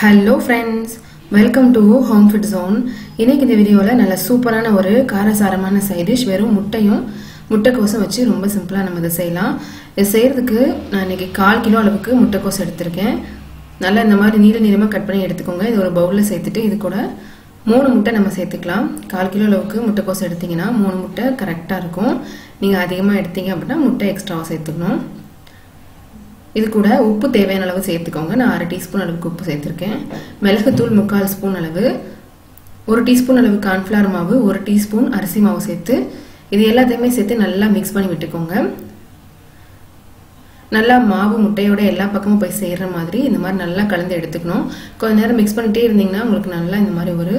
Hello friends, welcome to Home Fit Zone. இன்னைக்கு இந்த வீடியோல நல்ல சூப்பரான ஒரு காரசாரமான சைடு டிஷ் வெறும் முட்டையும் முட்டைக்கோஸும் வச்சு ரொம்ப சிம்பிளா நம்ம இத செய்யலாம். இத செய்யிறதுக்கு நான் இன்னைக்கு 1/4 கிலோ அளவுக்கு முட்டைக்கோஸ் எடுத்துர்க்கேன். நல்லா இந்த மாதிரி நீளமா கட் பண்ணி எடுத்துக்கோங்க. இது ஒரு பவுல்ல சேர்த்துட்டு இது கூட 3 முட்டை நம்ம சேர்த்துக்கலாம். 1/4 கிலோ அளவுக்கு முட்டைக்கோஸ் எடுத்தீங்கன்னா 3 முட்டை கரெக்ட்டா இருக்கும். நீங்க அதிகமா எடுத்தீங்க அப்படினா முட்டை எக்ஸ்ட்ராவா சேர்த்துக்கணும். இது கூட உப்பு தேவையான அளவு சேர்த்துக்கோங்க. நான் 1/2 டீஸ்பூன் அளவுக்கு உப்பு சேர்த்திருக்கேன். மிளகு தூள் 3/4 ஸ்பூன் அளவு, 1 டீஸ்பூன் அளவு கார்ன்ஃப்ளவர் மாவு, 1 டீஸ்பூன் அரிசி மாவு சேர்த்து இது எல்லாத்தையுமே சேர்த்து நல்லா மிக்ஸ் பண்ணி விட்டுக்கோங்க. நல்லா மாவு முட்டையோட எல்லா பக்கமும் போய் சேர்ற மாதிரி இந்த மாதிரி நல்லா கலந்து எடுத்துக்கணும். கொஞ்ச நேரம் மிக்ஸ் பண்ணிட்டே இருந்தீங்கன்னா உங்களுக்கு நல்லா இந்த மாதிரி ஒரு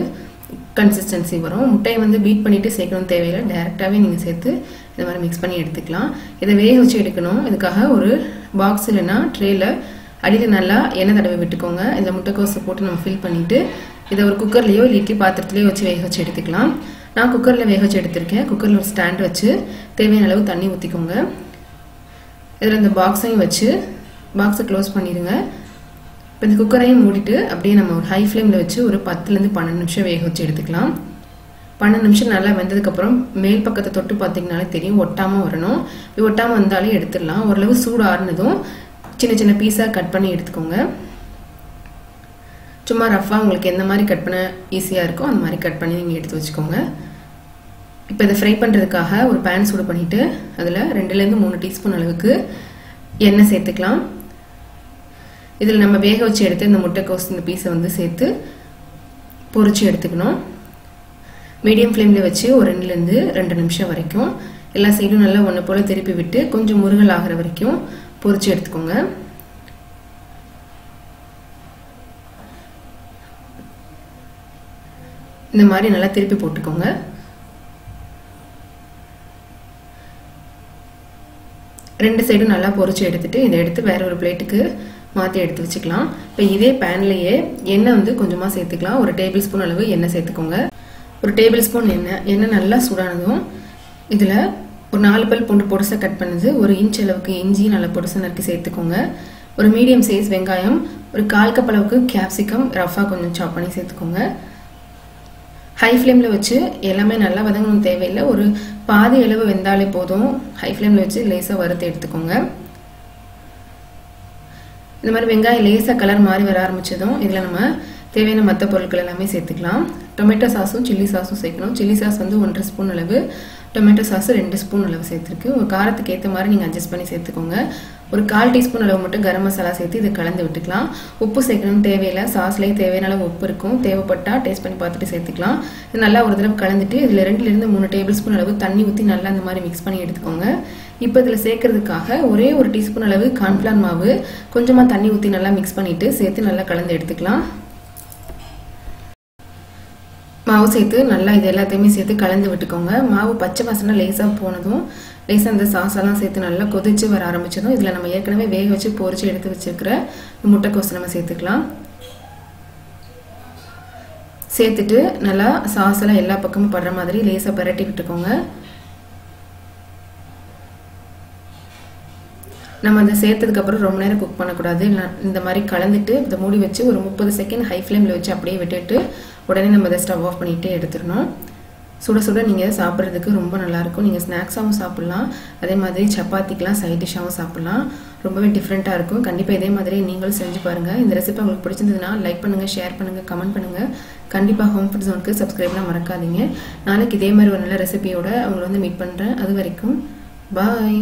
கன்சிஸ்டன்சி வரும். முட்டையை வந்து பீட் பண்ணிட்டு சேர்க்கணும் தேவையில்லை, டைரக்டாவே நீங்க சேர்த்து இந்த மாதிரி மிக்ஸ் பண்ணி எடுத்துக்கலாம். இதை வேக வச்சு எடுக்கணும். இதுக்காக ஒரு பாக்ஸ் இல்லைன்னா ட்ரேல அடியில் நல்லா எண்ணெய் தடவி விட்டுக்கோங்க. இந்த முட்டைக்கோஸை போட்டு நம்ம ஃபில் பண்ணிட்டு இதை ஒரு குக்கர்லையோ இல்லை இட்லி பாத்திரத்திலையோ வச்சு வேக வச்சு எடுத்துக்கலாம். நான் குக்கரில் வேக வச்சு எடுத்திருக்கேன். குக்கரில் ஒரு ஸ்டாண்ட் வச்சு தேவையான அளவு தண்ணி ஊற்றிக்கோங்க. இதில் இந்த பாக்ஸையும் வச்சு பாக்ஸை க்ளோஸ் பண்ணிடுங்க. இப்போ இந்த குக்கரையும் மூடிட்டு அப்படியே நம்ம ஒரு ஹை ஃப்ளேமில் வச்சு ஒரு 10லேருந்து 12 நிமிஷம் வேக வச்சு எடுத்துக்கலாம். 12 நிமிஷம் நல்லா வெந்ததுக்கப்புறம் மேல் பக்கத்தை தொட்டு பார்த்தீங்கனாலே தெரியும், ஒட்டாமல் வரணும். இப்படி ஒட்டாமல் வந்தாலே எடுத்துடலாம். ஓரளவு சூடு ஆறுனதும் சின்ன சின்ன பீஸாக கட் பண்ணி எடுத்துக்கோங்க. சும்மா ரஃபாக உங்களுக்கு எந்த மாதிரி கட் பண்ண ஈஸியாக இருக்கோ அந்த மாதிரி கட் பண்ணி நீங்கள் எடுத்து வச்சுக்கோங்க. இப்போ இதை ஃப்ரை பண்ணுறதுக்காக ஒரு பேன் சூடு பண்ணிவிட்டு அதில் 2லேருந்து 3 டீஸ்பூன் அளவுக்கு எண்ணெய் சேர்த்துக்கலாம். இதில் நம்ம வேக வச்சு எடுத்து இந்த முட்டைக்கோஸ் இந்த பீஸை வந்து சேர்த்து பொரிச்சு எடுத்துக்கணும். மீடியம் ஃப்ளேமில் வச்சு ஒரு 2லேருந்து 2 நிமிஷம் வரைக்கும் எல்லா சைடும் நல்லா ஒன்று போல் திருப்பி விட்டு கொஞ்சம் முருகல் ஆகிற வரைக்கும் பொரிச்சு எடுத்துக்கோங்க. இந்த மாதிரி நல்லா திருப்பி போட்டுக்கோங்க. ரெண்டு சைடும் நல்லா பொரிச்சு எடுத்துட்டு இதை எடுத்து வேற ஒரு பிளேட்டுக்கு மாற்றி எடுத்து வச்சுக்கலாம். இப்போ இதே பேன்லேயே எண்ணெய் வந்து கொஞ்சமாக சேர்த்துக்கலாம். ஒரு டேபிள் ஸ்பூன் அளவு எண்ணெய் சேர்த்துக்கோங்க. ஒரு டேபிள் ஸ்பூன் எண்ணெய் நல்லா சூடானதும் இதில் ஒரு 4 பல் பூண்டு பொடிசா கட் பண்ணது, 1 இன்ச் அளவுக்கு இஞ்சி நல்லா பொடிசா நறுக்கி சேர்த்துக்கோங்க. ஒரு மீடியம் சைஸ் வெங்காயம், ஒரு 1/4 கப் அளவுக்கு கேப்சிகம் ரஃபாக கொஞ்சம் சாப் பண்ணி சேர்த்துக்கோங்க. ஹை ஃப்ளேமில் வச்சு எல்லாமே நல்லா வதங்கணும் தேவையில்லை, ஒரு பாதி அளவு வெந்தாலே போதும். ஹை ஃப்ளேமில் வச்சு லேசாக வறுத்து எடுத்துக்கோங்க. இந்த மாதிரி வெங்காயம் லேசாக கலர் மாறி வர ஆரம்பிச்சதும் இதில் நம்ம தேவையான மற்ற பொருட்கள் எல்லாமே சேர்த்துக்கலாம். டொமேட்டோ சாஸும் சில்லி சாஸும் சேர்க்கணும். சில்லி சாஸ் வந்து 1.5 ஸ்பூன் அளவு, டொமேட்டோ சாஸ் 2 ஸ்பூன் அளவு சேர்த்துருக்கு. ஒரு காரத்துக்கு ஏற்ற மாதிரி நீங்கள் அட்ஜஸ்ட் பண்ணி சேர்த்துக்கோங்க. ஒரு 1/4 டீஸ்பூன் அளவு மட்டும் கரம் மசாலா சேர்த்து இதை கலந்து விட்டுக்கலாம். உப்பு சேர்க்கணும் தேவையில்லை, சாஸ்லேயே தேவையான அளவு உப்பு இருக்கும். தேவைப்பட்டா டேஸ்ட் பண்ணி பார்த்துட்டு சேர்த்துக்கலாம். இது நல்லா ஒரு தடவை கலந்துட்டு இதில் 2லேருந்து 3 டேபிள் ஸ்பூன் அளவு தண்ணி ஊற்றி நல்லா இந்த மாதிரி மிக்ஸ் பண்ணி எடுத்துக்கோங்க. இப்போ இதில் சேர்க்கறதுக்காக ஒரே ஒரு டீஸ்பூன் அளவு கார்ன்ஃப்ளவர் மாவு கொஞ்சமாக தண்ணி ஊற்றி நல்லா மிக்ஸ் பண்ணிட்டு சேர்த்து நல்லா கலந்து எடுத்துக்கலாம். மாவு சேர்த்து நல்லா இது எல்லாத்தையுமே சேர்த்து கலந்து விட்டுக்கோங்க. மாவு பச்சை வாசனை லேசாக போனதும் லேசாக அந்த சாஸெல்லாம் சேர்த்து நல்லா கொதிச்சு வர ஆரம்பிச்சதும் இதில் நம்ம ஏற்கனவே வேக வச்சு பொரிச்சு எடுத்து வச்சிருக்கிற முட்டைக்கோஸ் நம்ம சேர்த்துக்கலாம். சேர்த்துட்டு நல்லா சாஸெல்லாம் எல்லா பக்கமும் படுற மாதிரி லேசாக பரட்டி விட்டுக்கோங்க. நம்ம அதை சேர்த்ததுக்கப்புறம் ரொம்ப நேரம் குக் பண்ணக்கூடாது. இந்த மாதிரி கலந்துட்டு இதை மூடி வச்சு ஒரு 30 செகண்ட் ஹை ஃப்ளேமில் வச்சு அப்படியே விட்டுட்டு உடனே நம்ம அதை ஸ்டவ் ஆஃப் பண்ணிகிட்டே எடுத்துடணும். சுட சுட நீங்கள் சாப்பிட்றதுக்கு ரொம்ப நல்லாயிருக்கும். நீங்கள் ஸ்நாக்ஸாகவும் சாப்பிட்லாம், அதே மாதிரி சப்பாத்திக்கெலாம் சைட் டிஷ்ஷாகவும் சாப்பிட்லாம். ரொம்பவே டிஃப்ரெண்ட்டாக இருக்கும். கண்டிப்பாக இதே மாதிரி நீங்களும் செஞ்சு பாருங்கள். இந்த ரெசிபி உங்களுக்கு பிடிச்சிருந்ததுன்னா லைக் பண்ணுங்கள், ஷேர் பண்ணுங்கள், கமெண்ட் பண்ணுங்கள். கண்டிப்பாக ஹோம் ஃபுட் ஜோனுக்கு சப்ஸ்கிரைப்லாம் மறக்காதீங்க. நாளைக்கு இதே மாதிரி ஒரு நல்ல ரெசிபியோட அவங்களை வந்து மீட் பண்ணுறேன். அது வரைக்கும் பாய்.